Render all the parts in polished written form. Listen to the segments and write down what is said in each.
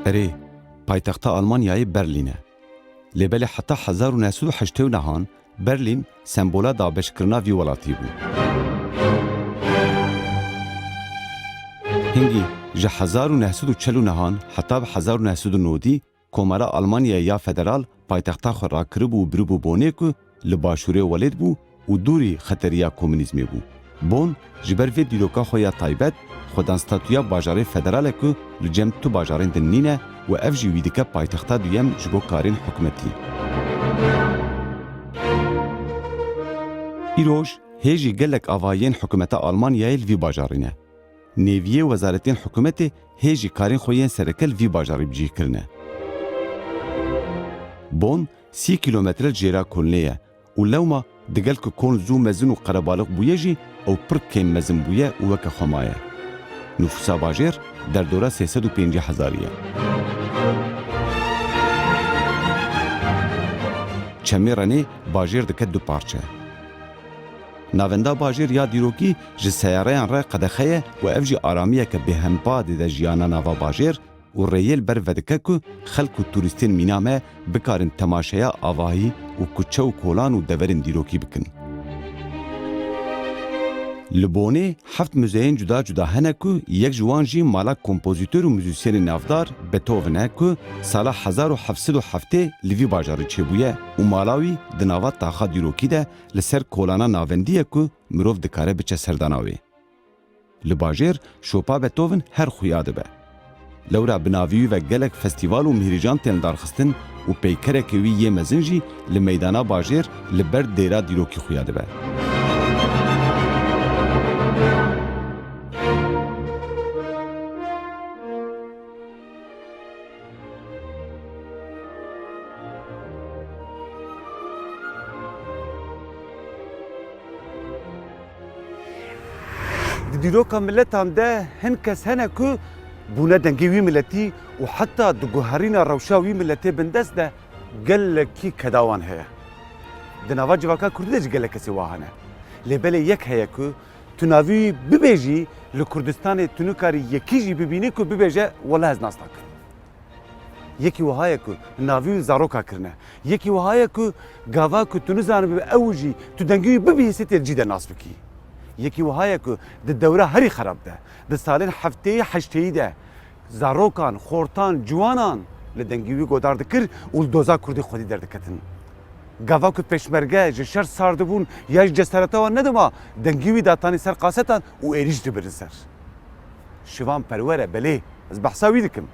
اری پایتخت آلمانیای برلینه. لبلی حتی 1989 برلین سمبولا دابشکرنا وی ولاتی بود. هنگی جه 1949 حتی به 1990 کمره آلمانیا یا فدرال پایتخت خود را کرب و برو بونه که لباشوره ولید بود و دوری خطریا کمونیزمی بود. بون جبر وی دیروکا خویا تایبت خودان ستاتویا باجاره فدراله که لجم تو باجارین دنینه و اف جوی دیکه پایتخت دویم جبو کارین حکومتی. ایروش هیجی گلک آوایین حکومت آلمانیای وی باجارینه. نیویه وزارتین حکومت هیجی کارین خوین سرکل وی باجاری بجی کرنه. بون 30 کیلومتر جیرا کلنیه و لوما دگل که کل زو مزن و قربالق بویه جی او پر کم مزن بویه و وک خمایه. نفوسا باجر در دوره 350,000. چمی رنه باجر دکه دو پارچه. ناوندا باجر یا دیروکی جه سیارهان را قدخه و افجی آرامیه که به همپا دیده جیانا ناوا باجر و ریل بر ودکه که خلق و توریستین مینامه بکارن تماشایا آواهی و کچه و کولان و دورن دیروکی بکن. لبونه 7 موزین جدا جدا هنه که یک جوان جی مالا کمپوزیتور و موزیسین نافدار بتوونه که سال 1707 لوی باجاری چه بویه و مالاوی دناوات تاخا دیروکی ده لسر کولانا ناوندیه که مروف دکاره بچه سرداناوی. لباجر شوپا بتوون هر خویاده به. لورا بناوی و گلک فستیوال و مهریجان تن دارخستن و پیکره که وی یه مزنجی لمیدانا باجر لبر دیرا دیروکی خویاده به. دیروکا ملتان ده هن کس هنه که بونه دنگی ملتی و حتی دگوهرین روشاوی ملتی بندست ده گلکی کداوان هیا. دناوا جواکا کردی ده گلک کسی واهنه. لبله یک هیا که تناوی ببیجی لکردستان تنوکاری یکی جی ببینی که ببیجه والله از ناستا کن. یکی وهایه که ناوی زاروکا کرنه. یکی وهایه که گاوا که تنوزانه به اوجی تو دنگی ببیجی تلجیده ناس بکی. یکی وهایه که دوره هری خراب ده. ده سالین هفته هشته ده. زاروکان، خورتان، جوانان لدنگیوی گودار دکر و دوزا کردی خودی در دکتن. گاوا که پشمرگه جشر سارده بون یا جسارتا و ندما دنگیوی داتانی سر قاستان و ایریج ده برن سر. شوان پروره بله از بحثاوی دکم.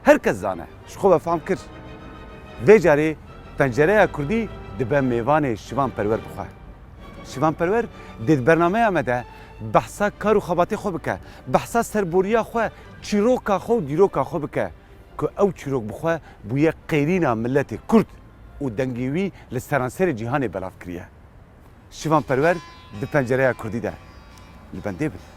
هر کس زانه شخو بفهم کر. وی جاری پنجره کردی دبه میوان شوان پرور بخواه. شوان پرور دید برنامه آمده بحثا کار و خباتی خو بکه بحثا سربوریا خو چیروکا خو دیروکا خو بکه که او چیروک بخواه بویه قیرینا ملت کرد و دنگیوی لسرانسر جهان بلاف کریه شوان پرور دی پنجره کردی ده لبنده بید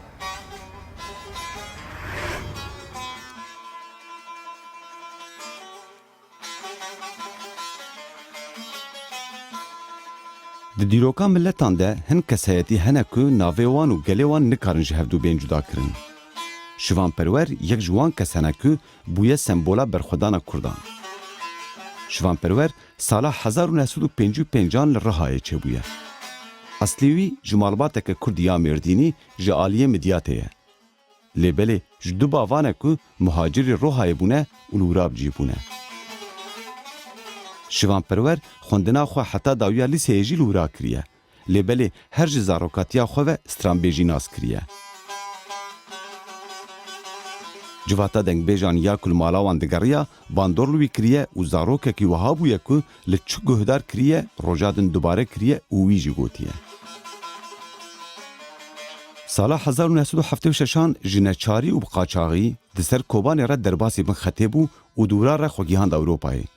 د دیروکا ملتان ده هن کسایتی هنه که ناویوان و گلیوان نکارن جهودو بین جدا کرن. شوان پرور یک جوان کسانه که بویه سمبولا برخودان کردان. شوان پرور سالا 1955 لرهایه چه بویه. اصلیوی جمالباته که کردیا مردینی جعالیه مدیاته. لیبله جدو باوانه که مهاجری روحای بونه و لوراب جی بونه. شوان پرور خوندنا خو حتی داویا لیسیجی لورا کریه. لیبله هر جزاروکاتیا خو و استرامبیجی ناس کریه. جواتا دنگ بیجان یا کل مالاوان دگریا باندورلوی کریه و زاروکه کی وهابویه که لچو گهدار کریه روجادن دوباره کریه و ویجی گوتیه. سالا 1976 جنچاری و بقاچاغی دسر کوبان را درباسی بن خطیبو و دورا را خوگیهاند اوروپایی.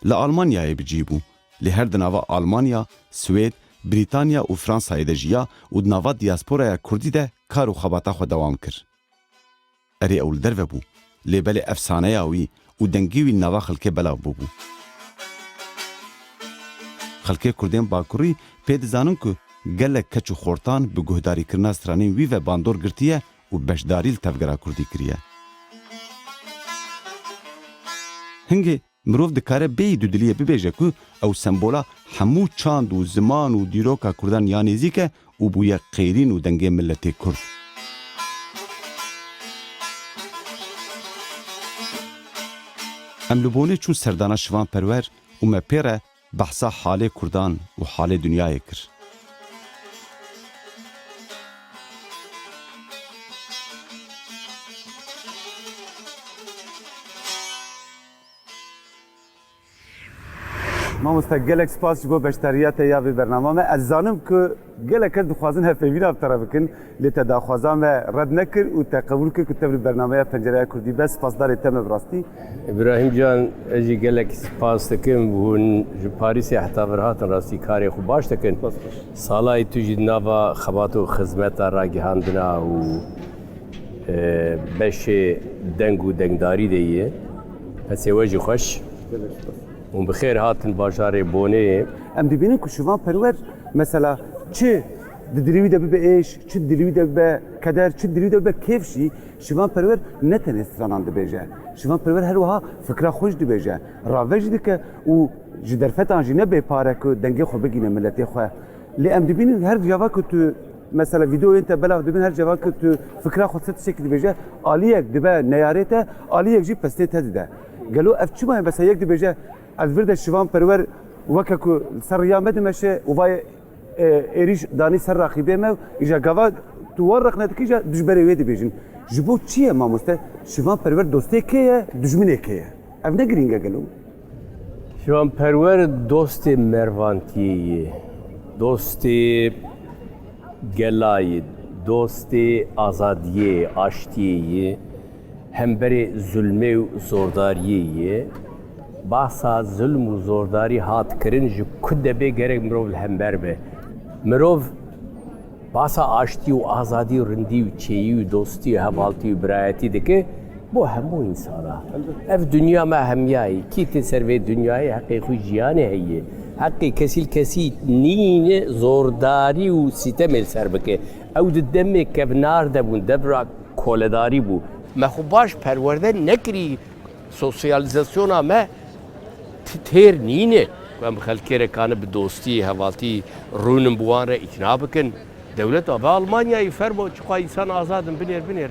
لآلمانیای بجیبو لهر دناوا آلمانیا، سوید، بریتانیا و فرانسای دجیا و دناوا دیاسپورای کردی ده کار و خباتا خو دوام کر. اری اول درو بو لیبل افسانه یاوی و دنگیوی نوا خلکه بلاو بو. خلکه کردین باکوری پید زانن که گلک کچو خورتان به گهداری کرنا استرانین وی و باندور گرتیه و بشداری لتفگرا کردی کریه. هنگی مرۆڤ dikare bêyî dudiliyê bibêje ku ew sembola hemû çand û ziman û dîroka Kurdan ya nêzik e û bûye qêrîn û dengê milletê Kurd. Em li bonê çûn serdana şivanperwer û me pê re behsa halê Kurdan û halê dunyayê kir. مامۆستا gelek spas ji bo beşteriyata ya vê bername me ez zanim ku gelek kes dixwazin hevpêvîna ev tara bikin lê te daxwazan me red nekir û te qebûl kir ku te li bernameya pencereya Kurdî bes spasdarê te me bi rastî. İbrahim Can ez jî gelek spas dikim hûn ji Parîsê heta vir hatin rastî karê xwe baş dikin. Salayê tu jî nava xebat û xizmeta ragihandina û beşê deng û dengdarî de ye. Hesê we jî xweş. û bi xêr hatin bajarê Bonê. Em dibînin ku şivanperwer mesela çi di dilî wî de bibe êş, çi di dilî wî de bibe keder, çi di dilî wî de bibe kêf jî şivanperwer ne tenê stranan dibêje. Şivanperwer her wiha fikra xweş dibêje. Rave jî dike û ji derfetan jî ne bêpare ku dengê xwe bigîne milletê xwe. Lê em dibînin her ceva ku tu mesela videoyên te belav dibin her ceva ku tu fikra xwe ti tişekî dibêje aliyek dibe neyarê te, aliyek jî pestê te dide. Gelo ev çima ye mesela yek dibêje ez vir de şivanperwer weke ku ser riya me dimeşe û vayê êrîş danî ser raxîbê me îja gava tu war rex nedikî îja dijberê wê dibêjin. Ji bo çi ye mamoste şivanperwer dostê kê ye, dijminê kê ye? Ev ne girîng e gelo? Şivanperwer dostê mervantiyê ye, dostê gelayê, dostê azadiyê, aştiyê ye, hemberê zulmê û zordariyê ye. Bahsa zulm û zordarî hat kirin ji ku de bê gerek mirov li hember be. Mirov bahsa aştî û azadî û rindî û çêyî û dostî û hevaltî û birayetî dike bo hemû insana. Ev dünya me hemyayê, kî tê ser vê dünyayê heqê xwe jiyanê heye. Heqê kesî nîne zordarî û sîtemê ser bike. Ew di demê kevnar de bûn, devra koledarî bû. Me xwe baş perwerde nekirî sosyalizasyona me têr nîne. Em xelkê re kane bi dostî, hevaltî rûnin bi wan re îtina bikin. Dewlet ve Almanyayê fermo çiqa însan azadin binêr.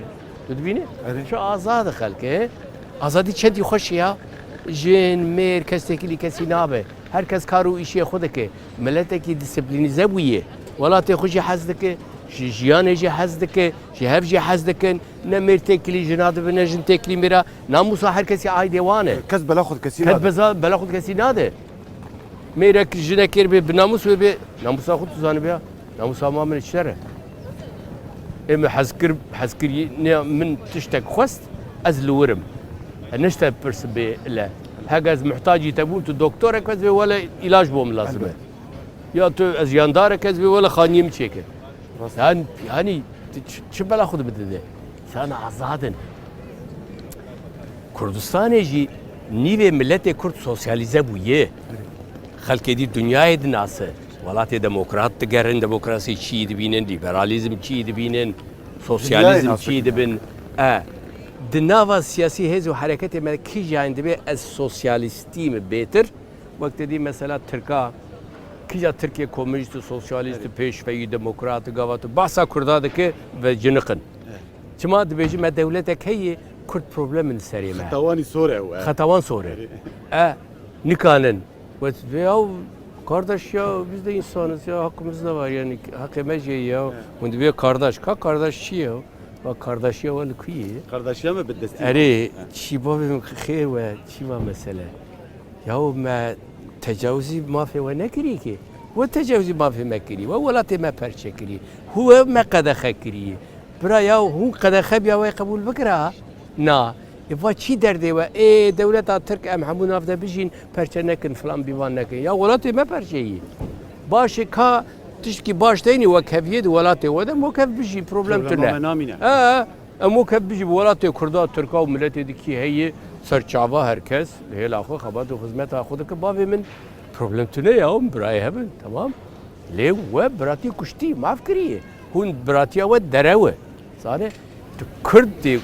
Tu dibînî? Çi azad e xelkê. Azadî çendî xweş ya. Jin, mêr, kestekî kesî nabe. Herkes kar û îşê xwe dike. Milletekî disiplînize bûye. Welatê xwe jî hez dike. Ji jiyanê jî hez dike. Ji hev jî hez dikin. Ne mêr têkilî jina dibe, ne jin têkilî mêra. Namusa herkesî aydê wan e. Kes bela xwe kesî Kes bela xwe kesî nade. Mêrek jinekê bê bi namus wê bê. Namusa xwe tu zanî ya. Namusa ma min işler e. Em hez kir min tiştek xwest ez li wirim. Nişte pirs bê le. Hegez muhtacî te bû tu doktorek ez vê wele îlaj bom lazim e. Ya tu ez yandarek ez vê wele xaniyê min çêkir. Yani çi bela xwe dibide. Sen azadın. Kurdistanê jî nîvê milletê Kurd sosyalize bûye. Xelkê dî dünyayê dinase. Welatê demokrat digerin, demokrasî çî dibînin, liberalizm çî dibînin, sosyalizm çî dibin. Di nava siyasî hêz û hereketê me kî jiyayên dibe ez sosyalistî mi bêtir? Wek dedî mesela Tirka, kîja Tirkiye komünîst û sosyalîst û pêşveyî demokrat gava tu bahsa Kurda dike ve ciniqin. Çima dibêjî me dewletek heye Kurd problemin serê me. Xetawanî sor ew e. Xetawan sor e. Nikanin. Ya kardeş ya biz de insanız ya hakkımız da var yani hakkı meceye ya. Bunu diyor kardeş. Kardeş çi ya? Bak kardeş ya vali kuyi. Kardeşiye mi bedesti? Eri çi babim xeyr ve çi var mesele. Ya me tecavüzü mafi ve nekiri ki. Ve tecavüzü mafi mekiri ve velatı me perçekiri. Huve me kadexe kiri. Bira ya hu kadexe biya ve kabul bikra. Na. Va çi derdê we dewleta Tirk em hemû nav de bijîn perçe nekin filan bîvan nekin. Ya welatê me perçeyî. Başê ka tişkî baş deynî wek heviyê di welatê we de mokev bijî problem tune. Em mokev bijî bi welatê Kurda, Tirka û milletê dikî heye serçava herkes hêla xwe xebat û xizmeta xwe dike bavê min problem tune ya birayê hebin tamam. Lê we biratî kuştî maaf kiriye. Hûn biratiya we derewe. Zanê tu Kurd dê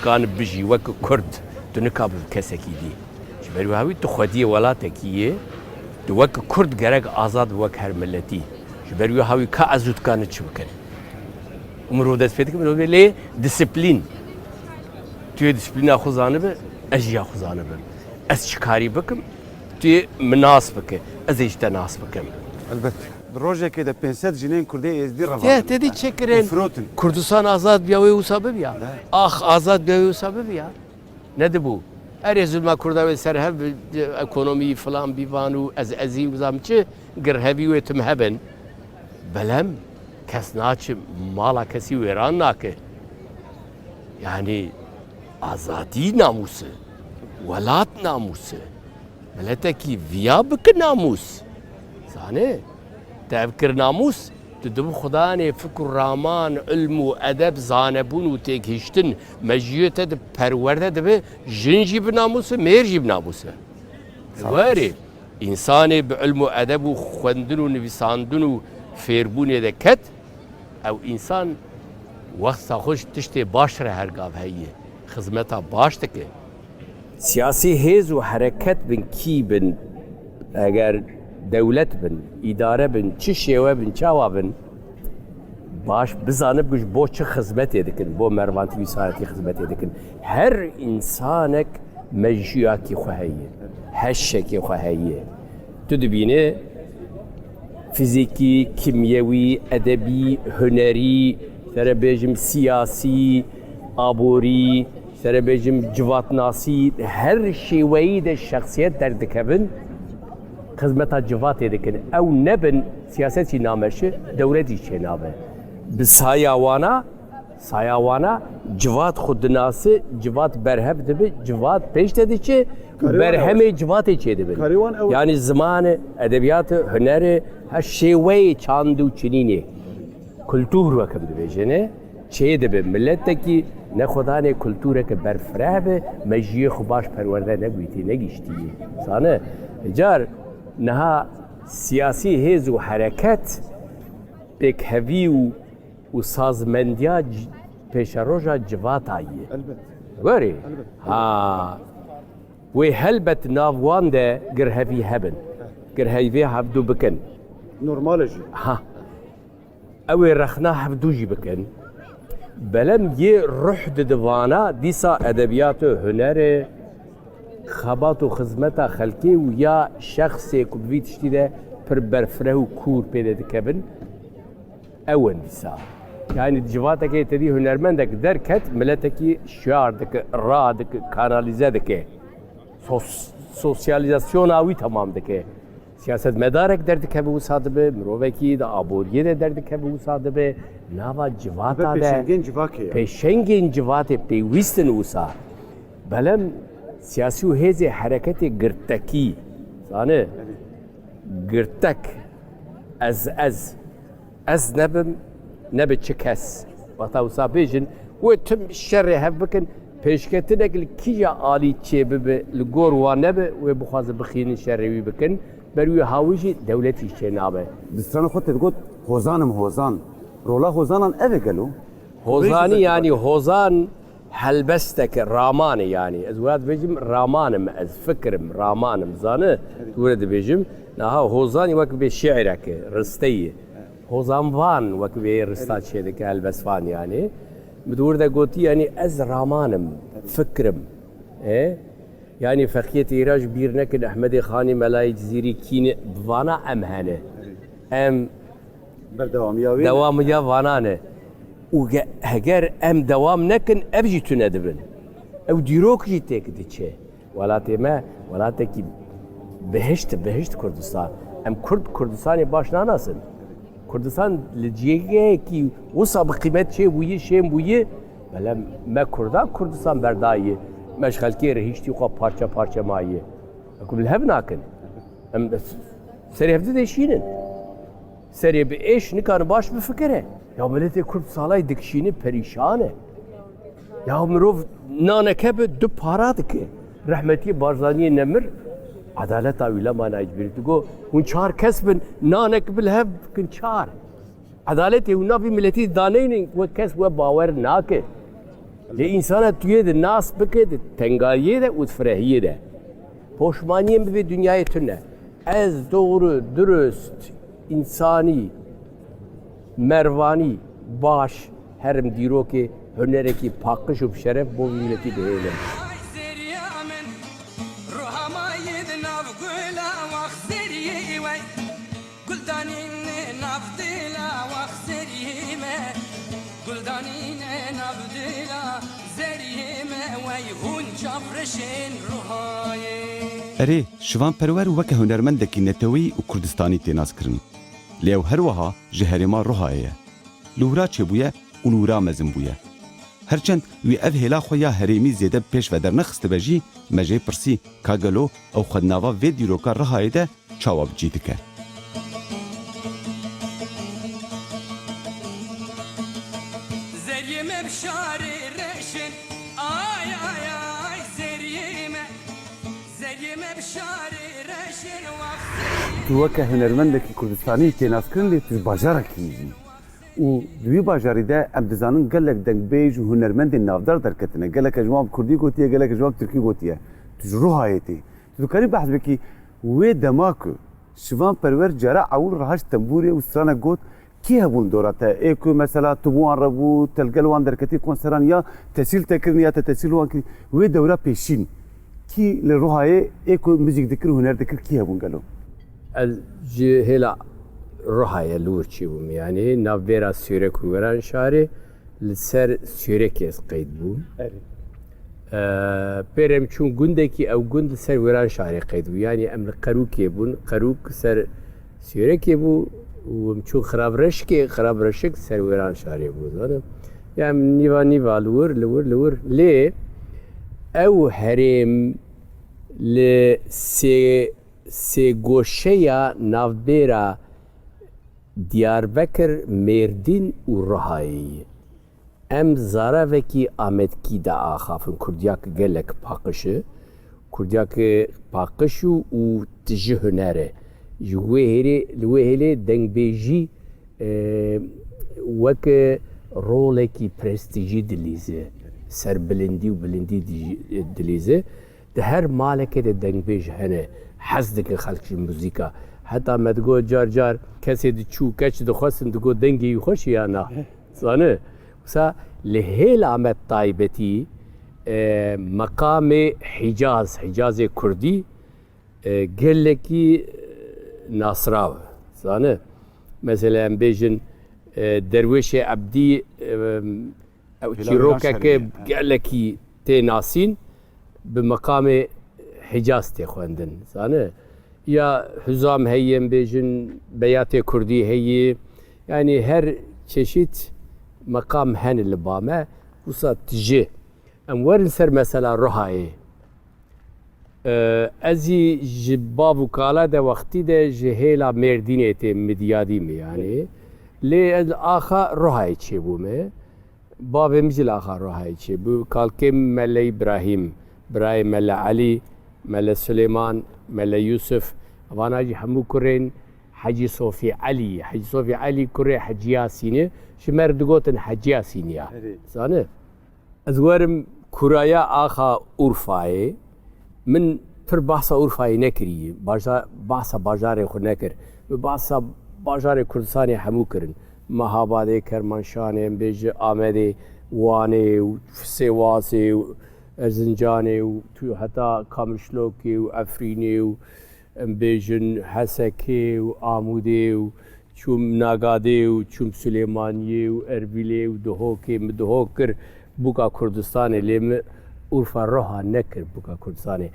kan bijî wek Kurd tu nikabî kesekî dî. بروهاوی تو خودی ولاته کیه تو وک کرد گرگ آزاد وک هر ملتی بروهاوی که ازود کانه چی بکن امرو دست پیدا کنم لی دیسپلین توی دیسپلین خوزانه به اجیا خوزانه به از چیکاری بکم توی مناسب که از ایشته ناسب بکم البته روزه که ده 500 جنین کرده ازدی روان Ya dedi çekirin. Frotin. Kurdistan azad bir ve usabı ya. Ah azad bir ve usabı ya. Nedir bu? Her zulma kurda ve serhev ekonomi falan bir vanu az azim zamçı gerhevi ve tümheben. Belem kes naçı mala kesi veran nake. Yani azadi namusu. Velat namusu. Meleteki viyabık namus. Sahne. تفکر ناموس دو خدای فکر رامان علم و ادب زانبون و تکیشتن مجیت د پرورده دبه جنجی بناموس مرجی بناموس واری انسان به علم و ادب و خوندن و نویساندن و فیربون دکت او انسان وقت خوش تشت باش را هرگاه هیه خدمتا باش تکه سیاسی هیز و حرکت بن کی بن اگر devlet bin, idare bin, çi şewe bin, çava bin baş bizanıp güç bo çi hizmet edikin, bo mervanti visayeti hizmet edikin. Her insanek meciyaki xwaheye, heşşeki xwaheye. Tu dibine fiziki, kimyevi, edebi, hüneri, serebejim siyasi, abori, serebejim civatnasi, her şeveyi de şahsiyet derdikebin خدمت جوات دیکن او نبن سیاستی نامشه دولتی چه نامه سایوانا جوات خود ناسه جوات برهب دبی جوات پیش دادی چه برهمه جوات چه دبی یعنی زمان ادبیات هنر هر شیوه چاندو چنینه کلتور وکم دبی جنه چه دبی ملت کی نه خدا نه کلتور که برفره به مجیه خوباش پرورده نگویتی نگیشتی سانه جار نها سیاسی هیز و حرکت یک هوی و سازمندیا پیش روژا جوات آیه وری ها و هلبت ناوان ده گر هوی هبن گر هوی هفدو بکن نورماله جی ها او رخنا هفدو جی بکن بلم یه روح دوانا دیسا ادبیات و هنر خبات و خدمت خلقی و یا شخصی که بیت شده پر برفره و کور پیدا دکبن اون دیسا یعنی جواته که تدی هنرمند که درکت ملت کی شعر دک را دک کانالیزه دک سوسیالیزاسیون آوی تمام دک سیاست مدارک درد که به وساده به مروه کی دا آبوریه درد که به وساده به نوا جواتا ده پیشنگین جواته پیوستن وسا بلم سیاسی و هیز حرکت گرتکی زانه گرتک از نبه چه کس وقتا وسا بیجن و تم شر هف بکن پیشکتنه که کیا آلی چه ببه لگور وان نبه و بخواز بخین شروی بکن بروی هاویجی دولتی چه نابه دستان خود تقول هوزان رولا هوزانان اوه گلو هوزانی یعنی هوزان هلبستك رامان يعني از ولاد بيجم رامانم از فكرم رامانم زانه ولد بيجم نها هوزاني وك بشعرك رستيه هوزان فان وك برستات شيدك هلبس فان يعني بدور ده قلتي يعني از رامانم فكرم ايه يعني فخية إيراج بيرنك أحمد خاني ملاي جزيري كين فانا أمهانه أم دواميا فانانه و هگر ام دوام نکن ابجی تو ندبن او دیروک جی تک دیچه ولاتی ما ولاتی کی بهشت کردستان ام کردستانی باش ناناسن کردستان لجیگه کی وصا بقیمت چه بویه شیم بویه بله ما کردستان بردایه مشغل کی رهیشتی خو پارچه مایه اكو بالهب ناكن ام سري هفده ديشينن سري بايش نكان باش بفكره يا ملتي كرد سالاي دكشيني پريشانه يا مروف نانكب دو پارادك رحمتي بارزاني نمر عدالت اويلا ما ناجبرت گو هون چار كسبن نانك بالهب كن چار عدالتي هون في ملتي دانين و كس و باور ناكه لإنسان تويد الناس بكده تنقايه ده وتفرهيه ده Poşmaniyem ve dünyayı tüne. Ez doğru, dürüst, insani, mervani, baş, herim diroki, hünereki, pakış û şeref bu milleti değilim. Erê, şivan perwer weke hunermendekî netewî û Kurdistanî tênas kirin. Lê ew her wiha ji herêma Rihayê ye. Li wira çêbûye û li wira mezin bûye. Herçend wî ev hêla xwe ya herêmî zêde pêş ve dernexistibe jî, me jê pirsî ka gelo ew xwednava vê dîroka Rihayê de çawa bicî dike. Tu weke hunermendekî Kurdistanî tênas kirin lê tu bajarekî yî. û di wî bajarî de em dizanin gelek dengbêj û hunermendên navdar derketine. Gelek ji wan Kurdî gotiye, gelek ji wan Tirkî gotiye. Tu ji Rihayê tê. Tu dikarî behs bikî wê dema ku şivan perwer cara ewil rihaş tembûrê û strana got kî hebûn dora te? Ê ku mesela tu wan re bû, telgel wan derketî konseran ya tesîl te kirin ya te tesîl wan kirî. Wê dewra pêşîn kî li Rihayê ê ku müzik dikir, huner dikir kî hebûn gelo? Ez ji hêla Rihayê lûr çîbûm yani navbêra Sêrek û Weran şarê li ser Sêrekê ez qeyd bûm. Pêrem çûn gundekî ew gund li ser Weran şarê qeyd bû yani em li Qerûkê bûn. Qerûk ser Sêrekê bû û em çûn Xirabreşik ser Weran şarê bû zanim. Yani nîva li wir lê ew herêm li sêgoşeya navbêra Diyarbekir, Mêrdîn û Rihayê em zaravekî ametkî de axafin Kurdiyakê gelek paqişi, Kurdiyakê paqîş û tiji hunerê. Ji li wê hêlê dengbêjî weke rolekî prestîjî dilîze, serbilindî û bilindî dilîze. Di her malekê de dengbêj hene, hez dikin xelk ji muzîka. Heta me digot car car kesê diçû keç dixwestin digot dengê wî xweş ya na. Zanî? Wisa li hêla me taybetî meqamê Hicazê Kurdî gelekî nasrav. Zanî? Mesela em bêjin Derwêşê Ebdî çîrokeke gelekî tê nasîn bi meqamê Hicaz tê xwendin. Zanî? Ya Hüzam heye em bêjin Beyatê Kurdî heye yani her çeşit mekam hene li ba me wisa tije. Em werin ser mesela Rihayê. Ez jî ji bav û kala de wextî de ji hêla Mêrdînê tê midyadî me yani. Lê ez axa Rihayê çêbûme. Bavê min jî li axa Rihayê çêbû. Kalkêm Mele İbrahîm, Mele Elî, Mele Süleyman, Mele Yusuf, vana jî hemû kurên Hecî Sofî Elî. Hecî Sofî Elî kurê Hecî Yasînê, ji me re digotin Hecî Yasînî ya. Zanî? Ez werim kuraya axa Urfayê. Min pir behsa Urfayê nekiriye. Behsa bajarê xwe nekir. Behsa bajarê Kurdistanê hemû kirin. Mehabadê, Kermanşanê, em bêje Amedê, Wanê û Sêwasê û Erzincanê û tu heta Kamişlokê û Efrînê û em bêjin Hesekê û Amûdê û çûm Nagadê û çûm Süleymaniyê û Erbîlê û Duhokê min Duhok kir bûka Kurdistanê lê min Urfa Riha nekir bûka Kurdistanê.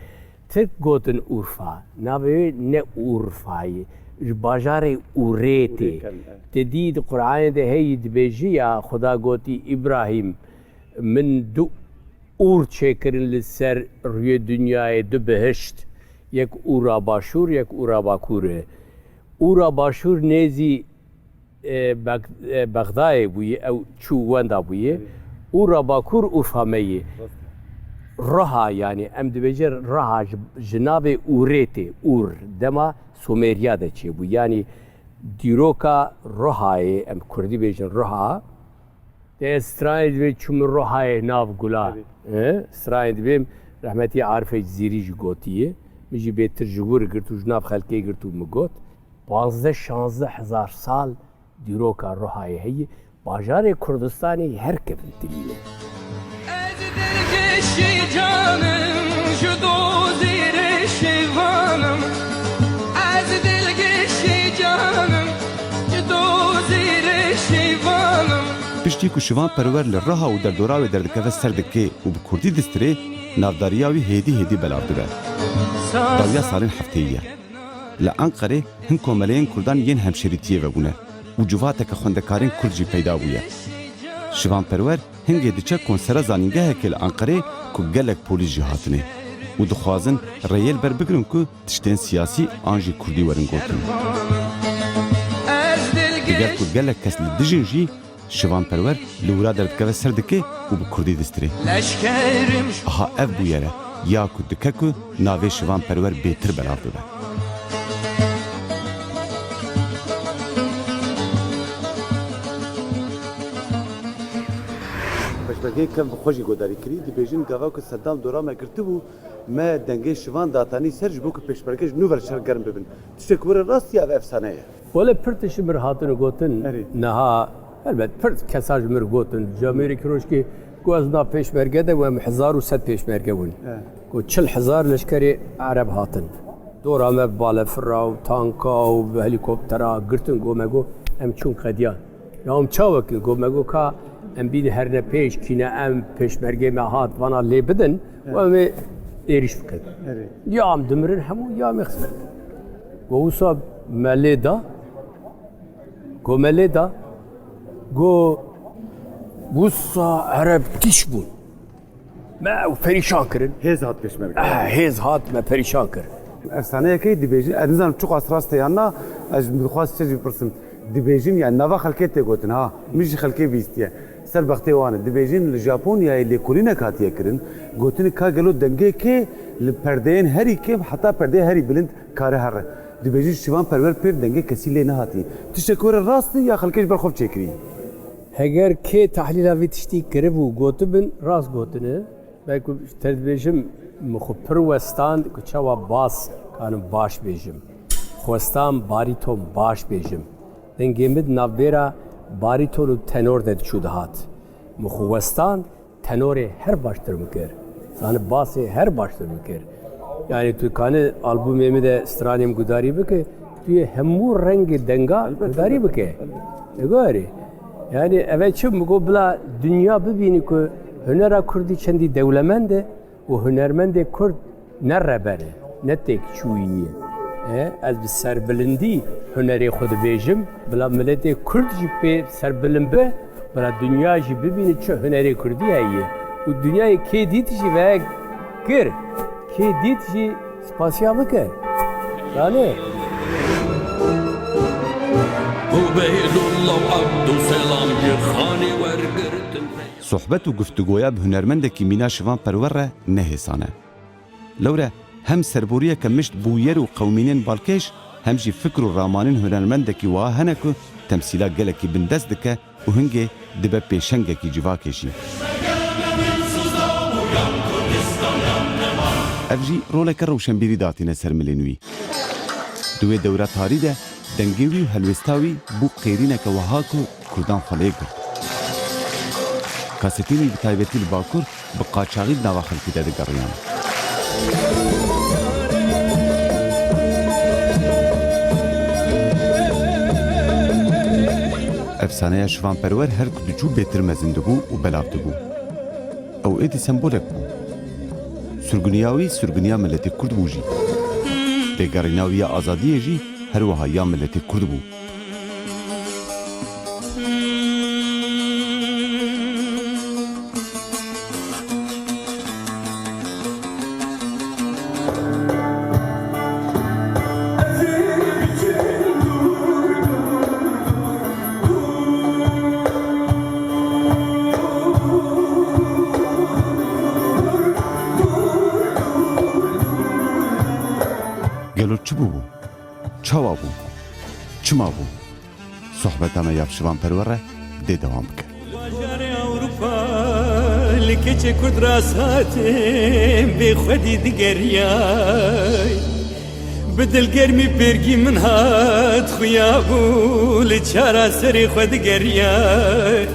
Tirk gotin Urfa, navê ne Urfayê. Ji bajarê Urê tê. Te dî di Qur'anê de heyî dibêjî ya Xuda gotî İbrahîm min du ûr çêkirin li ser rûyê dunyayê du bihişt. Yek ûra başûr, yek ûra bakurê. Ûra başûr nêzî Bexdayê bûye, ew çû wenda bûye. Ûra bakur Urfa me ye. Riha yani em dibêje Riha ji navê Urê tê. Ûr dema Somêriya de çêbû. Yani dîroka Rihayê em Kurdî bêjin Riha. Te stranê dibê çûm Rihayê nav gula. Stranê dibêm rehmetî Arifê Cizîrî jî gotiye. میجی بهتر جور گرت و جناب خلکی گرت و مگوت 15-16 سال دیروکا روحای هی باجار کردستانی هر کبن تلیه از دلکشی جانم جدو زیر شیوانم از دلکشی جانم جدو زیر شیوانم پشتی کو شوان پرور لرها و دردوراوی دردکوه سردکه و به کردی دستره نافداریاوی هیدی بلاو دبه داویا سالین هفتهیه لأنقره هن کوملین کردان ین همشریتیه وبونه و جواتک خوندکارین کردجی پیدا بویه شوان پرور هنگی دچه کنسرا زانینگه هکل انقره کو گلک پولیس جهاتنه و دخوازن ریل بر بگرن که تشتین سیاسی آنجی کردی ورن گوتن دیگر کو گلک کس لدجن جی شوان پرور لورا دردکوه سردکه و به کردی دستره لشکرم aha ev bûyere ya ku dike ku navê şivan perwer bêtir belav dibe. Peşmergeyê kem xwe jî guhdarî kirî dibêjin gava ku Seddam dora me girtibû me dengê şivan datanî ser ji bo ku pêşmerge ji nû ver şergerm bibin. Tiştek were rastiya ev efsane ye. ولی پرتش مر هاتن گوتن نها البته پرت کساج مر گوتن جامعه کروش کی گوزنا پیشمرگه ده و 1100 پیشمرگه ون گو 40000 لشکری عرب هاتن دورا ما بالا فرا و تانکا و هلیکوپترا گرتن گو مگو ام چون قدیان یا ام چاوک گو مگو کا ام بین هر نه پیش کینه ام پیشمرگه ما هات وانا لی بدن و ام ایریش فکر یا ام دمرن همو یا مخسر گوسا ملدا گو گو بوسا عرب تیش بون ما پریشان کرن Hêz hat pêşmerge. هیز هات ما پریشان kir Efsaneyekê dibêjin ez nizanim çok as rast yanna ez dixwast çê jî pirsim. Dibêjin yani nava xelkê tê gotin ha min jî xelkê bîstiye. Serbextê wan e dibêjin li Japonyayê lêkolînek hatiye kirin gotin ka gelo dengê kê li perdeyên herî kêm heta perdeyê herî bilind kare here. Dibêjin şivan perwer pêr dengê kesî lê nehatî. Tiştek were rastî ya xelkê ji ber xwe çêkirî. اگر که تحلیل وی تشتی کرد و گوتبن راست گوتنه بلکه تدبیجم مخو پروستان که چوا باس کانم باش بیجم خوستان باریتون باش بیجم دنگیمد نابیرا باریتون و تنور داد شده هات مخوستان تنور هر باشتر میکر زن باسی هر باشتر میکر یعنی تو کانه آلبومی de استرانیم گداری بکه توی همو رنگ دنگا گداری بکه نگاری yani evet çım bu bla dünya bibini ki hünera Kurdi kendi devlemende o hünermende Kurd ne rebere ne tek çuyiye az bir serbilindi hüneri xud bejim bla millete Kurd jipe serbilimbe bla dünya ji bibini çı hüneri Kurdiye o dünyayı keditji ve gir keditji spasiyamı ke yani صحبت و گفتگویا به هنرمندکی مینا شوان پروره نه حسانه. لوره هم سربوریه که مشت بویر و قومینین بالکش هم جی فکر و رامانین هنرمندکی واه هنه که تمثیلا گلکی بندست دکه و هنگه دبه پیشنگه کی جوا کشی. افجی رولک روشنبیری داتینه سرملینوی. دوی دوره تاری ده دنگیوی و هلوستاوی بو قیرینه که وها که کردان خاله کرد. کاستینی به تایبەتی لە باکوور بە قاچاغی ناوا خەڵکیدا دەگەڕیان. ئەفسانەیە شوانپەروەر هەر کردوچوو بێتر مەزن دەبوو و بەلاو دەبوو. ئەو ئێدی سمبۆلێک بوو. سورگونیاوی سورگونیا ملەتی کورد بوو ژی. دێگەڕیناویە ئازادیە ژی هەروەها یا ملەتی کورد بوو. گلو چی بو؟ چوا بو؟ چما بو؟ صحبت همه یاب شوان پروره ده دوام بکن. لکه کرد را ساتم به خودی دگریای به دلگرمی پرگی من هات خویا بو لچارا سری خود گریای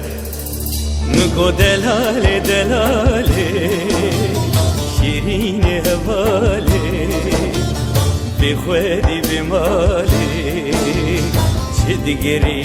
نگو دلاله دلاله شیرین هواله به خودی به ماله چه دگری